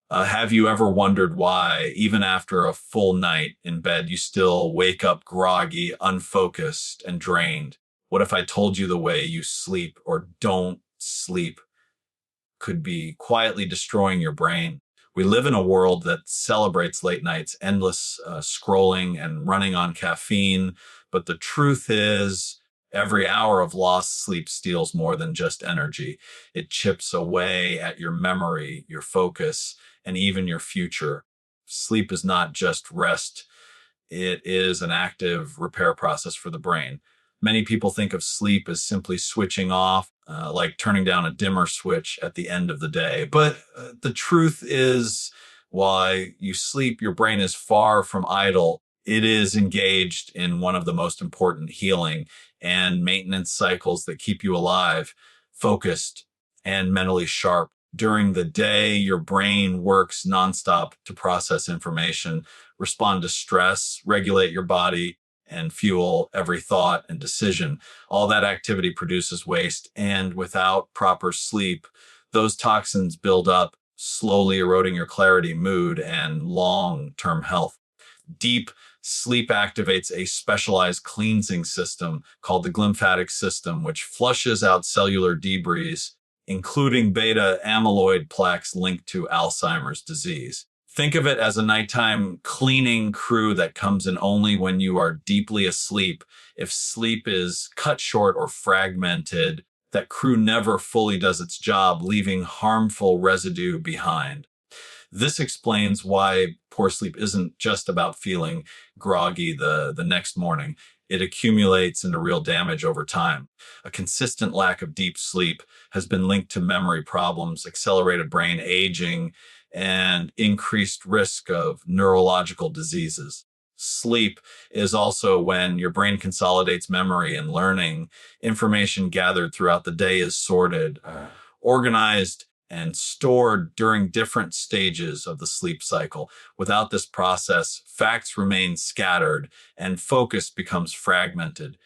Have you ever wondered why, even after a full night in bed, you still wake up groggy, unfocused, and drained? What if I told you the way you sleep or don't sleep could be quietly destroying your brain? We live in a world that celebrates late nights, endless scrolling and running on caffeine. But the truth is, every hour of lost sleep steals more than just energy. It chips away at your memory, your focus, and even your future. Sleep is not just rest, it is an active repair process for the brain. Many people think of sleep as simply switching off, like turning down a dimmer switch at the end of the day. But the truth is, while you sleep, your brain is far from idle. It is engaged in one of the most important healing and maintenance cycles that keep you alive, focused, and mentally sharp. During the day, your brain works nonstop to process information, respond to stress, regulate your body, and fuel every thought and decision. All that activity produces waste, and without proper sleep, those toxins build up, slowly eroding your clarity, mood, and long term health. Deep sleep activates a specialized cleansing system called the glymphatic system, which flushes out cellular debris, including beta amyloid plaques linked to Alzheimer's disease. Think of it as a nighttime cleaning crew that comes in only when you are deeply asleep. If sleep is cut short or fragmented, that crew never fully does its job, leaving harmful residue behind. This explains why poor sleep isn't just about feeling groggy the next morning. It accumulates into real damage over time. A consistent lack of deep sleep has been linked to memory problems, accelerated brain aging, and increased risk of neurological diseases. Sleep is also when your brain consolidates memory and learning. Information gathered throughout the day is sorted, organized, and stored during different stages of the sleep cycle. Without this process, facts remain scattered and focus becomes fragmented.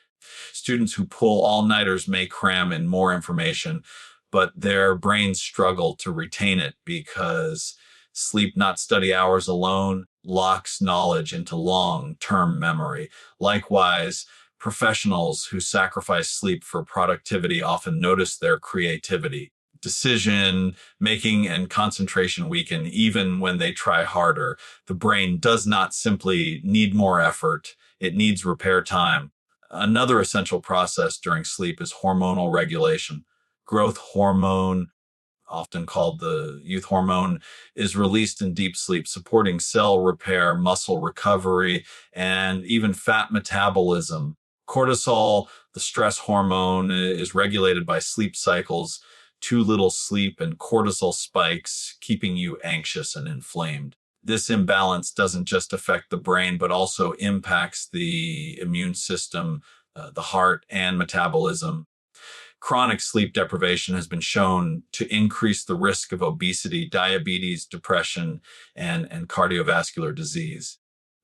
Students who pull all-nighters may cram in more information, but their brains struggle to retain it because sleep, not study hours alone, locks knowledge into long-term memory. Likewise, professionals who sacrifice sleep for productivity often notice their creativity, decision making, and concentration weaken even when they try harder. The brain does not simply need more effort, it needs repair time. Another essential process during sleep is hormonal regulation. Growth hormone, often called the youth hormone, is released in deep sleep, supporting cell repair, muscle recovery, and even fat metabolism. Cortisol, the stress hormone, is regulated by sleep cycles. Too little sleep and cortisol spikes, keeping you anxious and inflamed. This imbalance doesn't just affect the brain, but also impacts the immune system, the heart, and metabolism. Chronic sleep deprivation has been shown to increase the risk of obesity, diabetes, depression, and cardiovascular disease.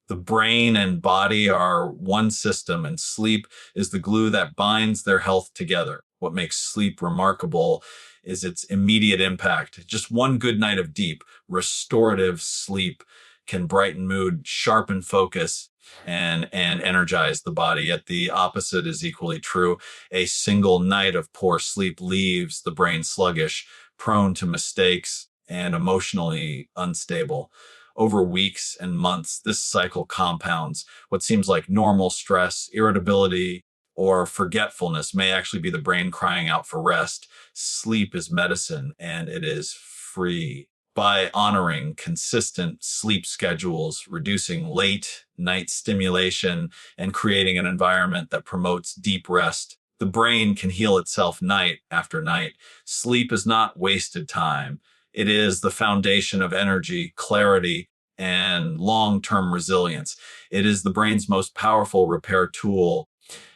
The brain and body are one system, and sleep is the glue that binds their health together. What makes sleep remarkable is its immediate impact. Just one good night of deep, restorative sleep can brighten mood, sharpen focus, and energize the body. Yet the opposite is equally true. A single night of poor sleep leaves the brain sluggish, prone to mistakes, and emotionally unstable. Over weeks and months, this cycle compounds. What seems like normal stress, irritability, or forgetfulness may actually be the brain crying out for rest. Sleep is medicine, and it is free. By honoring consistent sleep schedules, reducing late night stimulation, and creating an environment that promotes deep rest, the brain can heal itself night after night. Sleep is not wasted time. It is the foundation of energy, clarity, and long-term resilience. It is the brain's most powerful repair tool,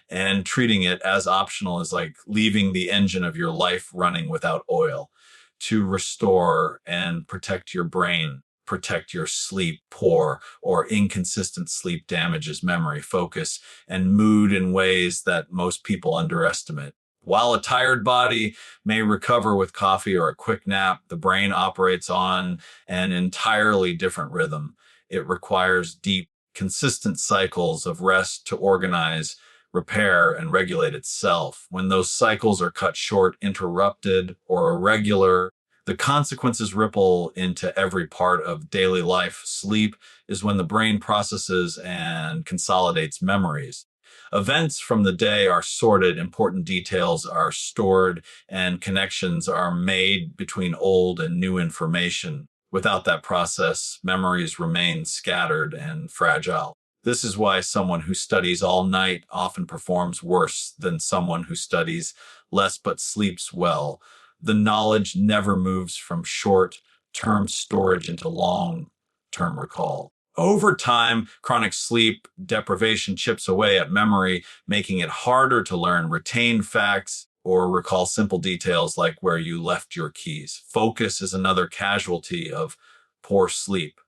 and treating it as optional is like leaving the engine of your life running without oil. To restore and protect your brain, protect your sleep. Poor or inconsistent sleep damages memory, focus, and mood in ways that most people underestimate. While a tired body may recover with coffee or a quick nap, the brain operates on an entirely different rhythm. It requires deep, consistent cycles of rest to organize, repair, and regulate itself. When those cycles are cut short, interrupted, or irregular, the consequences ripple into every part of daily life. Sleep is when the brain processes and consolidates memories. Events from the day are sorted, important details are stored, and connections are made between old and new information. Without that process, memories remain scattered and fragile. This is why someone who studies all night often performs worse than someone who studies less but sleeps well. The knowledge never moves from short term storage into long term recall. Over time, chronic sleep deprivation chips away at memory, making it harder to learn, retain facts, or recall simple details like where you left your keys. Focus is another casualty of poor sleep.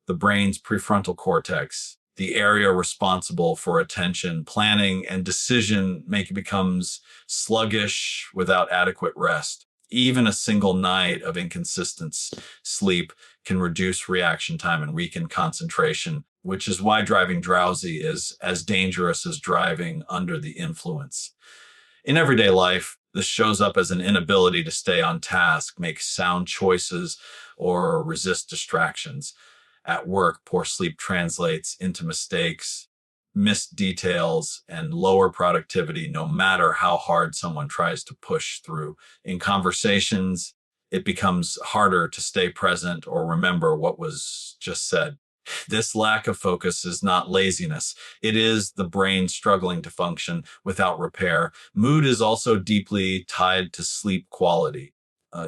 The brain's prefrontal cortex, the area responsible for attention, planning, and decision making, becomes sluggish without adequate rest. Even a single night of inconsistent sleep can reduce reaction time and weaken concentration, which is why driving drowsy is as dangerous as driving under the influence. In everyday life, this shows up as an inability to stay on task, make sound choices, or resist distractions. At work, poor sleep translates into mistakes, missed details, and lower productivity, no matter how hard someone tries to push through. In conversations, it becomes harder to stay present or remember what was just said. This lack of focus is not laziness. It is the brain struggling to function without repair. Mood is also deeply tied to sleep quality.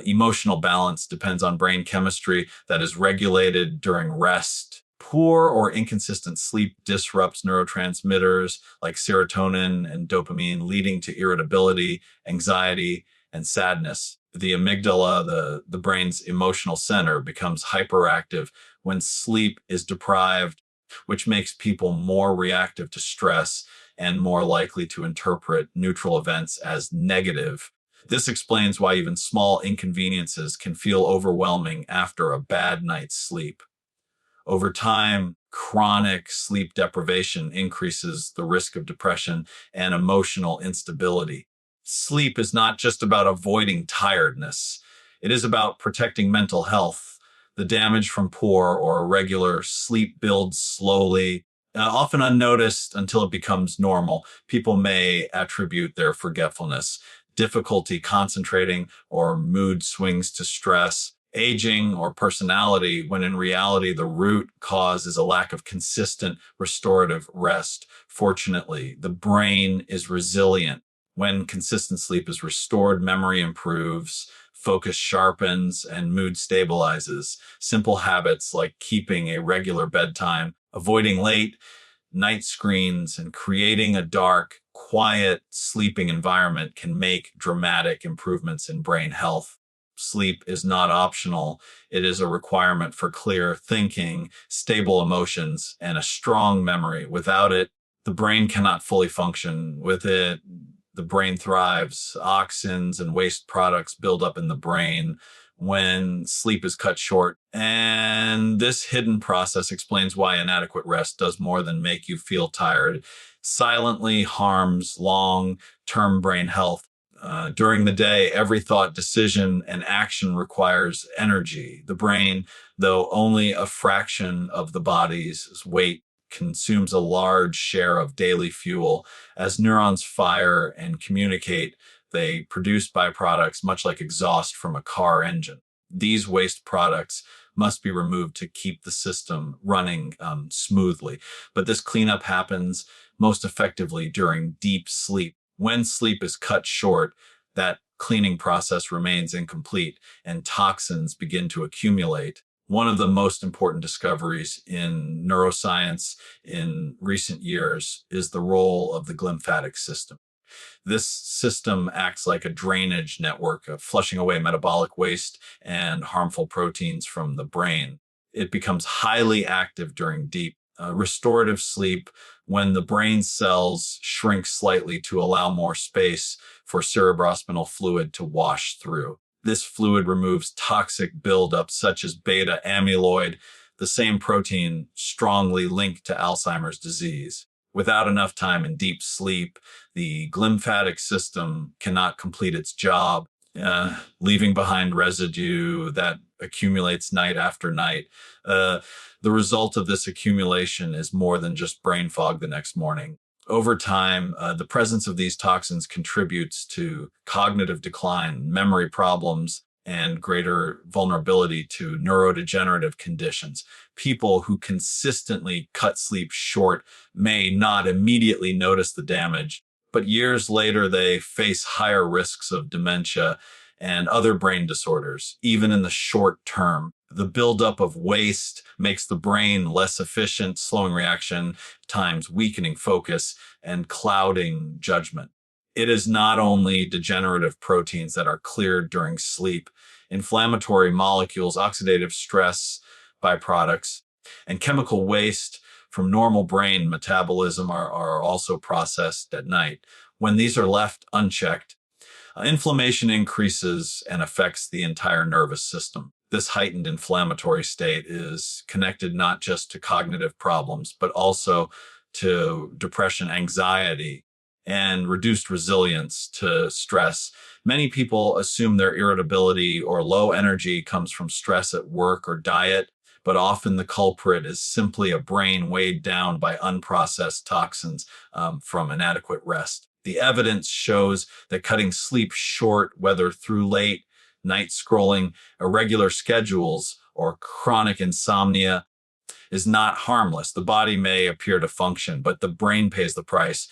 Emotional balance depends on brain chemistry that is regulated during rest. Poor or inconsistent sleep disrupts neurotransmitters like serotonin and dopamine, leading to irritability, anxiety, and sadness. The amygdala, the brain's emotional center, becomes hyperactive when sleep is deprived, which makes people more reactive to stress and more likely to interpret neutral events as negative. This explains why even small inconveniences can feel overwhelming after a bad night's sleep. Over time, chronic sleep deprivation increases the risk of depression and emotional instability. Sleep is not just about avoiding tiredness, it is about protecting mental health. The damage from poor or irregular sleep builds slowly, often unnoticed until it becomes normal. People may attribute their forgetfulness, difficulty concentrating, or mood swings to stress, aging, or personality, when in reality, the root cause is a lack of consistent restorative rest. Fortunately, the brain is resilient. When consistent sleep is restored, memory improves, focus sharpens, and mood stabilizes. Simple habits like keeping a regular bedtime, avoiding late night screens, and creating a dark, quiet sleeping environment can make dramatic improvements in brain health. Sleep is not optional. It is a requirement for clear thinking, stable emotions, and a strong memory. Without it, the brain cannot fully function. With it, the brain thrives. Auxins and waste products build up in the brain when sleep is cut short. And this hidden process explains why inadequate rest does more than make you feel tired. Silently harms long-term brain health. During the day, every thought, decision, and action requires energy. The brain, though only a fraction of the body's weight, consumes a large share of daily fuel. As neurons fire and communicate, they produce byproducts, much like exhaust from a car engine. These waste products must be removed to keep the system running smoothly. But this cleanup happens most effectively during deep sleep. When sleep is cut short, that cleaning process remains incomplete and toxins begin to accumulate. One of the most important discoveries in neuroscience in recent years is the role of the glymphatic system. This system acts like a drainage network of flushing away metabolic waste and harmful proteins from the brain. It becomes highly active during deep Restorative sleep, when the brain cells shrink slightly to allow more space for cerebrospinal fluid to wash through. This fluid removes toxic buildup such as beta amyloid, the same protein strongly linked to Alzheimer's disease. Without enough time in deep sleep, the glymphatic system cannot complete its job, leaving behind residue that accumulates night after night. The result of this accumulation is more than just brain fog the next morning. Over time, the presence of these toxins contributes to cognitive decline, memory problems, and greater vulnerability to neurodegenerative conditions. People who consistently cut sleep short may not immediately notice the damage, but years later, they face higher risks of dementia and other brain disorders, even in the short term. The buildup of waste makes the brain less efficient, slowing reaction times, weakening focus, and clouding judgment. It is not only degenerative proteins that are cleared during sleep. Inflammatory molecules, oxidative stress byproducts, and chemical waste from normal brain metabolism are also processed at night. When these are left unchecked, inflammation increases and affects the entire nervous system. This heightened inflammatory state is connected not just to cognitive problems, but also to depression, anxiety, and reduced resilience to stress. Many people assume their irritability or low energy comes from stress at work or diet, but often the culprit is simply a brain weighed down by unprocessed toxins from inadequate rest. The evidence shows that cutting sleep short, whether through late night scrolling, irregular schedules, or chronic insomnia, is not harmless. The body may appear to function, but the brain pays the price.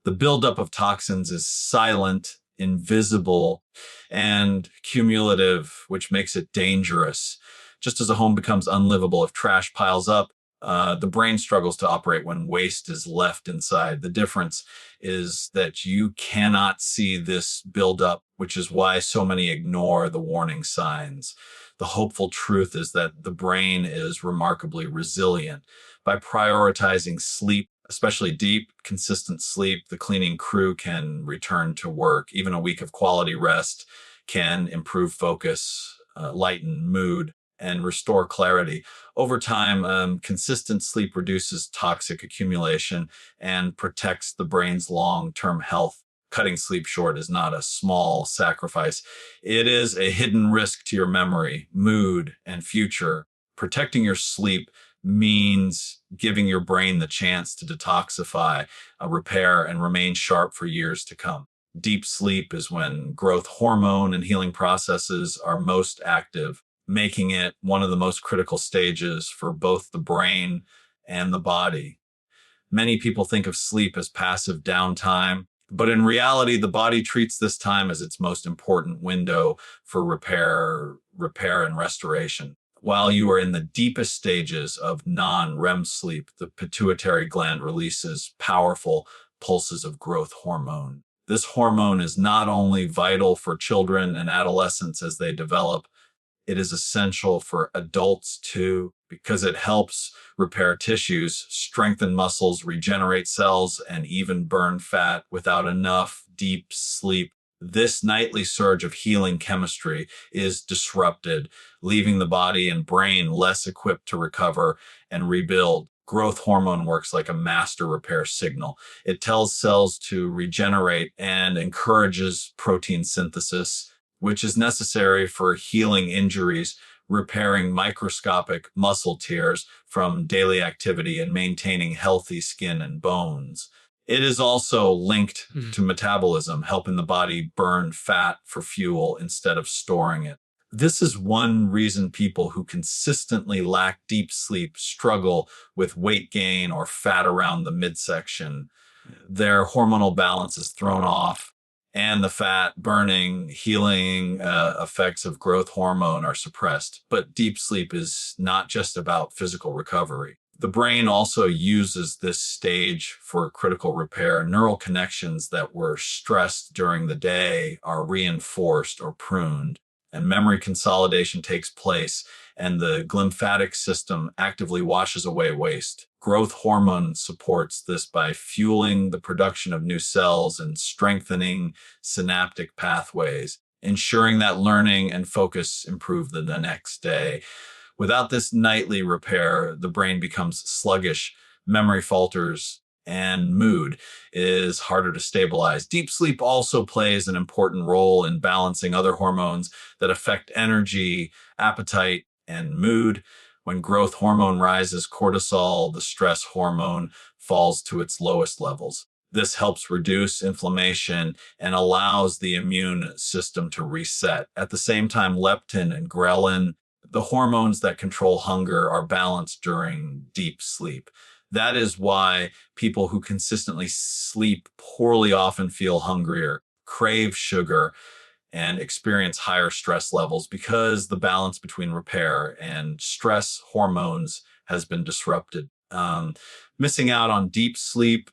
The buildup of toxins is silent, invisible, and cumulative, which makes it dangerous. Just as a home becomes unlivable if trash piles up, the brain struggles to operate when waste is left inside. The difference is that you cannot see this buildup, which is why so many ignore the warning signs. The hopeful truth is that the brain is remarkably resilient. By prioritizing sleep, especially deep, consistent sleep, the cleaning crew can return to work. Even a week of quality rest can improve focus, lighten mood, and restore clarity. Over time, consistent sleep reduces toxic accumulation and protects the brain's long-term health. Cutting sleep short is not a small sacrifice. It is a hidden risk to your memory, mood, and future. Protecting your sleep means giving your brain the chance to detoxify, repair, and remain sharp for years to come. Deep sleep is when growth hormone and healing processes are most active, making it one of the most critical stages for both the brain and the body. Many people think of sleep as passive downtime, but in reality, the body treats this time as its most important window for repair and restoration. While you are in the deepest stages of non-REM sleep, the pituitary gland releases powerful pulses of growth hormone. This hormone is not only vital for children and adolescents as they develop, it is essential for adults too, because it helps repair tissues, strengthen muscles, regenerate cells, and even burn fat. Without enough deep sleep, this nightly surge of healing chemistry is disrupted, leaving the body and brain less equipped to recover and rebuild. Growth hormone works like a master repair signal. It tells cells to regenerate and encourages protein synthesis, which is necessary for healing injuries, repairing microscopic muscle tears from daily activity, and maintaining healthy skin and bones. It is also linked to metabolism, helping the body burn fat for fuel instead of storing it. This is one reason people who consistently lack deep sleep struggle with weight gain or fat around the midsection. Their hormonal balance is thrown off, and the fat burning, healing effects of growth hormone are suppressed. But deep sleep is not just about physical recovery. The brain also uses this stage for critical repair. Neural connections that were stressed during the day are reinforced or pruned, and memory consolidation takes place, and the glymphatic system actively washes away waste. Growth hormone supports this by fueling the production of new cells and strengthening synaptic pathways, ensuring that learning and focus improve the next day. Without this nightly repair, the brain becomes sluggish, memory falters, and mood is harder to stabilize. Deep sleep also plays an important role in balancing other hormones that affect energy, appetite, and mood. When growth hormone rises, cortisol, the stress hormone, falls to its lowest levels. This helps reduce inflammation and allows the immune system to reset. At the same time, leptin and ghrelin, the hormones that control hunger, are balanced during deep sleep. That is why people who consistently sleep poorly often feel hungrier, crave sugar, and experience higher stress levels because the balance between repair and stress hormones has been disrupted. Missing out on deep sleep,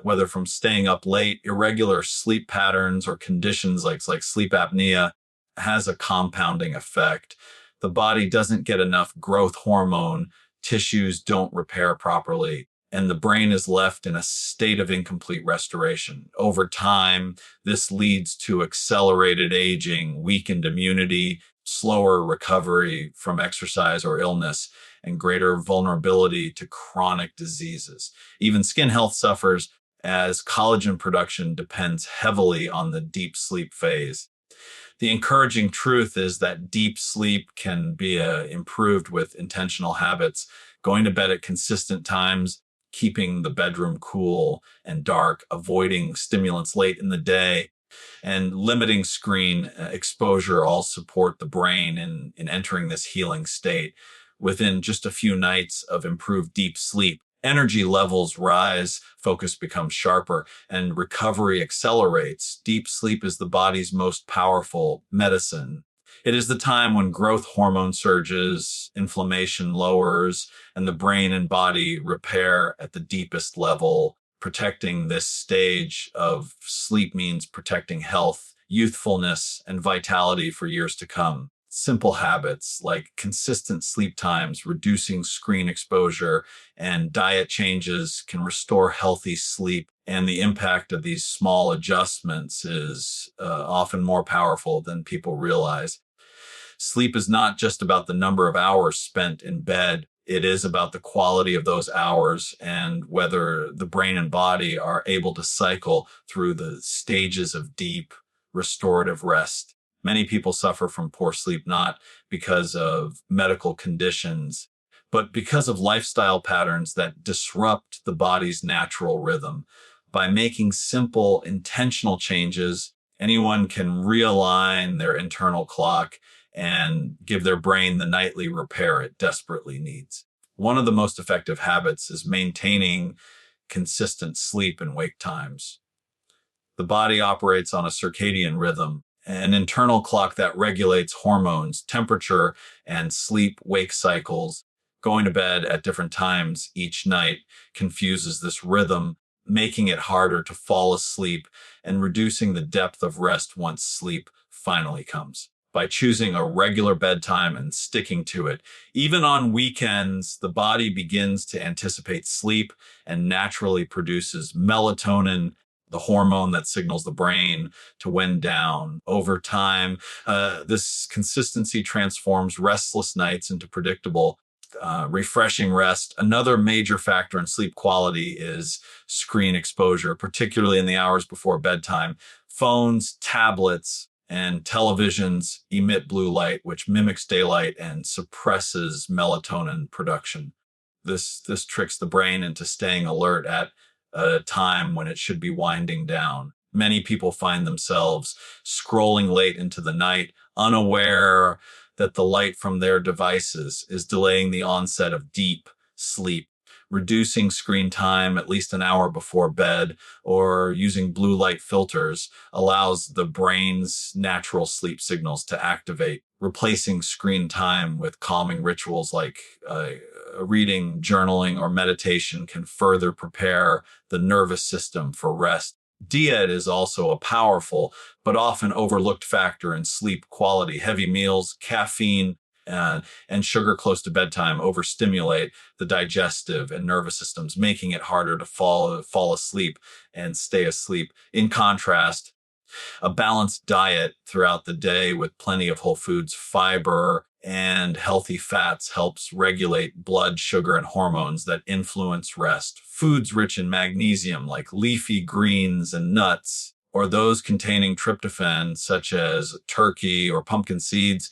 whether from staying up late, irregular sleep patterns, or conditions like sleep apnea, has a compounding effect. The body doesn't get enough growth hormone, tissues don't repair properly, and the brain is left in a state of incomplete restoration. Over time, this leads to accelerated aging, weakened immunity, slower recovery from exercise or illness, and greater vulnerability to chronic diseases. Even skin health suffers as collagen production depends heavily on the deep sleep phase. The encouraging truth is that deep sleep can be improved with intentional habits, going to bed at consistent times, keeping the bedroom cool and dark, avoiding stimulants late in the day, and limiting screen exposure all support the brain in entering this healing state. Within just a few nights of improved deep sleep, energy levels rise, focus becomes sharper, and recovery accelerates. Deep sleep is the body's most powerful medicine. It is the time when growth hormone surges, inflammation lowers, and the brain and body repair at the deepest level. Protecting this stage of sleep means protecting health, youthfulness, and vitality for years to come. Simple habits like consistent sleep times, reducing screen exposure, and diet changes can restore healthy sleep. And the impact of these small adjustments is often more powerful than people realize. Sleep is not just about the number of hours spent in bed. It is about the quality of those hours and whether the brain and body are able to cycle through the stages of deep restorative rest. Many people suffer from poor sleep not because of medical conditions, but because of lifestyle patterns that disrupt the body's natural rhythm. By making simple, intentional changes, anyone can realign their internal clock and give their brain the nightly repair it desperately needs. One of the most effective habits is maintaining consistent sleep and wake times. The body operates on a circadian rhythm, an internal clock that regulates hormones, temperature, and sleep-wake cycles. Going to bed at different times each night confuses this rhythm, making it harder to fall asleep and reducing the depth of rest once sleep finally comes. By choosing a regular bedtime and sticking to it, even on weekends, the body begins to anticipate sleep and naturally produces melatonin, the hormone that signals the brain to wind down. Over time, this consistency transforms restless nights into predictable, refreshing rest. Another major factor in sleep quality is screen exposure, particularly in the hours before bedtime. Phones, tablets, and televisions emit blue light, which mimics daylight and suppresses melatonin production. This tricks the brain into staying alert at a time when it should be winding down. Many people find themselves scrolling late into the night, unaware that the light from their devices is delaying the onset of deep sleep. Reducing screen time at least an hour before bed or using blue light filters allows the brain's natural sleep signals to activate. Replacing screen time with calming rituals like reading, journaling, or meditation can further prepare the nervous system for rest. Diet is also a powerful but often overlooked factor in sleep quality. Heavy meals, caffeine, and sugar close to bedtime overstimulate the digestive and nervous systems, making it harder to fall asleep and stay asleep. In contrast, a balanced diet throughout the day with plenty of whole foods, fiber, and healthy fats helps regulate blood sugar and hormones that influence rest. Foods rich in magnesium, like leafy greens and nuts, or those containing tryptophan, such as turkey or pumpkin seeds,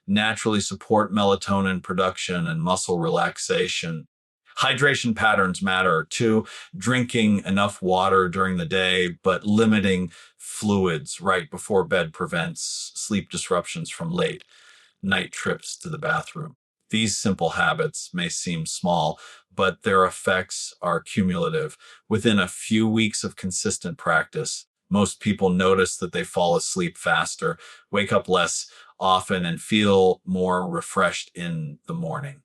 naturally support melatonin production and muscle relaxation. Hydration patterns matter too. Drinking enough water during the day, but limiting fluids right before bed prevents sleep disruptions from late night trips to the bathroom. These simple habits may seem small, but their effects are cumulative. Within a few weeks of consistent practice, most people notice that they fall asleep faster, wake up less often, and feel more refreshed in the morning.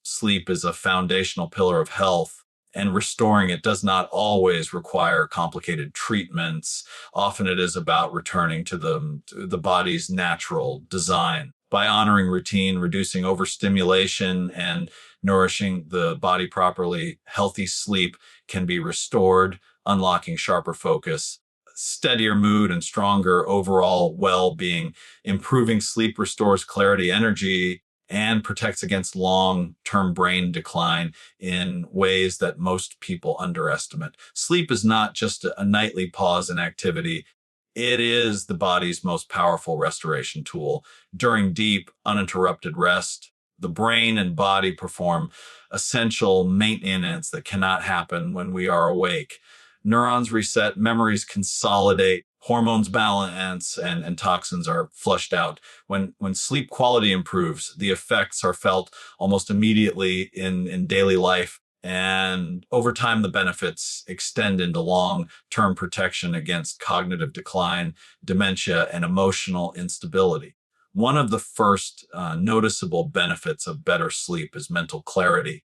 Sleep is a foundational pillar of health, and restoring it does not always require complicated treatments. Often it is about returning to the body's natural design. By honoring routine, reducing overstimulation, and nourishing the body properly, healthy sleep can be restored, unlocking sharper focus, steadier mood, and stronger overall well-being. Improving sleep restores clarity, energy, and protects against long-term brain decline in ways that most people underestimate. Sleep is not just a nightly pause in activity. It is the body's most powerful restoration tool. During deep, uninterrupted rest, the brain and body perform essential maintenance that cannot happen when we are awake. Neurons reset, memories consolidate, hormones balance, and toxins are flushed out. When sleep quality improves, the effects are felt almost immediately in daily life. And over time, the benefits extend into long-term protection against cognitive decline, dementia, and emotional instability. One of the first noticeable benefits of better sleep is mental clarity.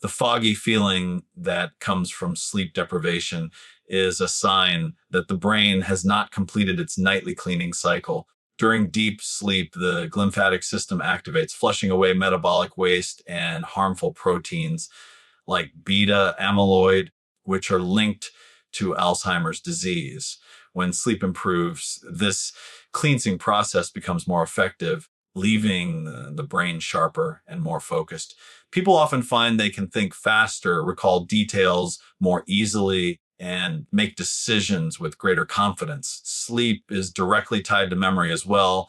The foggy feeling that comes from sleep deprivation is a sign that the brain has not completed its nightly cleaning cycle. During deep sleep, the glymphatic system activates, flushing away metabolic waste and harmful proteins like beta amyloid, which are linked to Alzheimer's disease. When sleep improves, this cleansing process becomes more effective, leaving the brain sharper and more focused. People often find they can think faster, recall details more easily, and make decisions with greater confidence. Sleep is directly tied to memory as well.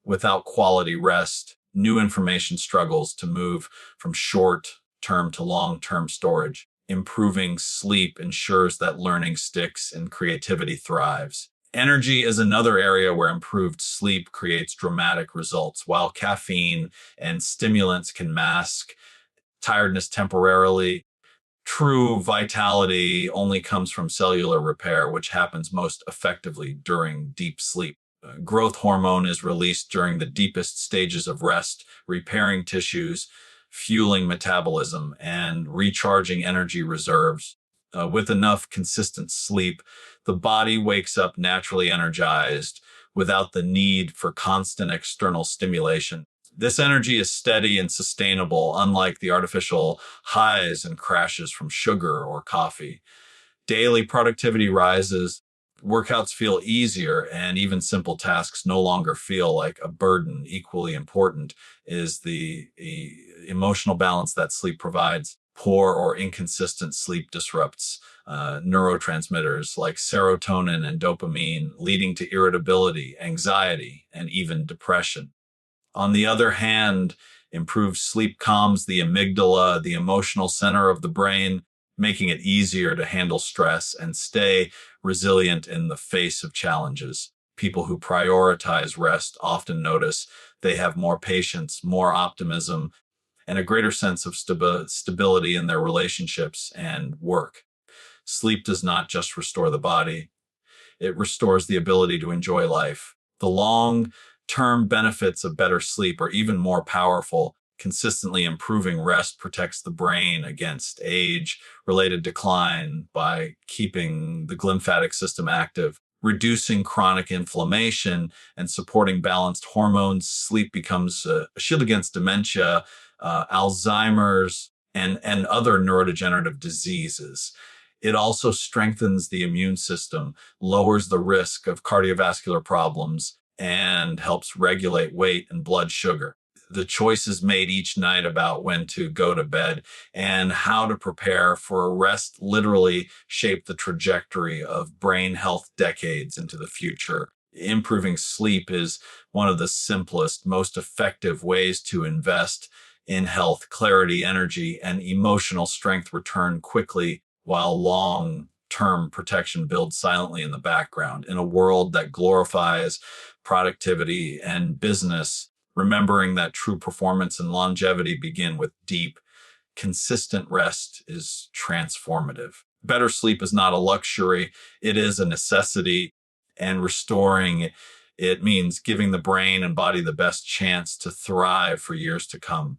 Without quality rest, new information struggles to move from short-term to long-term storage. Improving sleep ensures that learning sticks and creativity thrives. Energy is another area where improved sleep creates dramatic results. While caffeine and stimulants can mask tiredness temporarily, true vitality only comes from cellular repair, which happens most effectively during deep sleep. Growth hormone is released during the deepest stages of rest, repairing tissues, fueling metabolism, and recharging energy reserves. With enough consistent sleep, the body wakes up naturally energized without the need for constant external stimulation. This energy is steady and sustainable, unlike the artificial highs and crashes from sugar or coffee. Daily productivity rises, workouts feel easier, and even simple tasks no longer feel like a burden. Equally important is the emotional balance that sleep provides. Poor or inconsistent sleep disrupts neurotransmitters like serotonin and dopamine, leading to irritability, anxiety, and even depression. On the other hand, improved sleep calms the amygdala, the emotional center of the brain, making it easier to handle stress and stay resilient in the face of challenges. People who prioritize rest often notice they have more patience, more optimism, and a greater sense of stability in their relationships and work. Sleep does not just restore the body, it restores the ability to enjoy life. The long-term benefits of better sleep are even more powerful. Consistently improving rest protects the brain against age-related decline by keeping the glymphatic system active, reducing chronic inflammation and supporting balanced hormones. Sleep becomes a shield against dementia, Alzheimer's, and other neurodegenerative diseases. It also strengthens the immune system, lowers the risk of cardiovascular problems, and helps regulate weight and blood sugar. The choices made each night about when to go to bed and how to prepare for a rest literally shape the trajectory of brain health decades into the future. Improving sleep is one of the simplest, most effective ways to invest in health, clarity, energy, and emotional strength return quickly while long term protection builds silently in the background. In a world that glorifies productivity and business, remembering that true performance and longevity begin with deep, consistent rest is transformative. Better sleep is not a luxury, it is a necessity, and restoring it means giving the brain and body the best chance to thrive for years to come.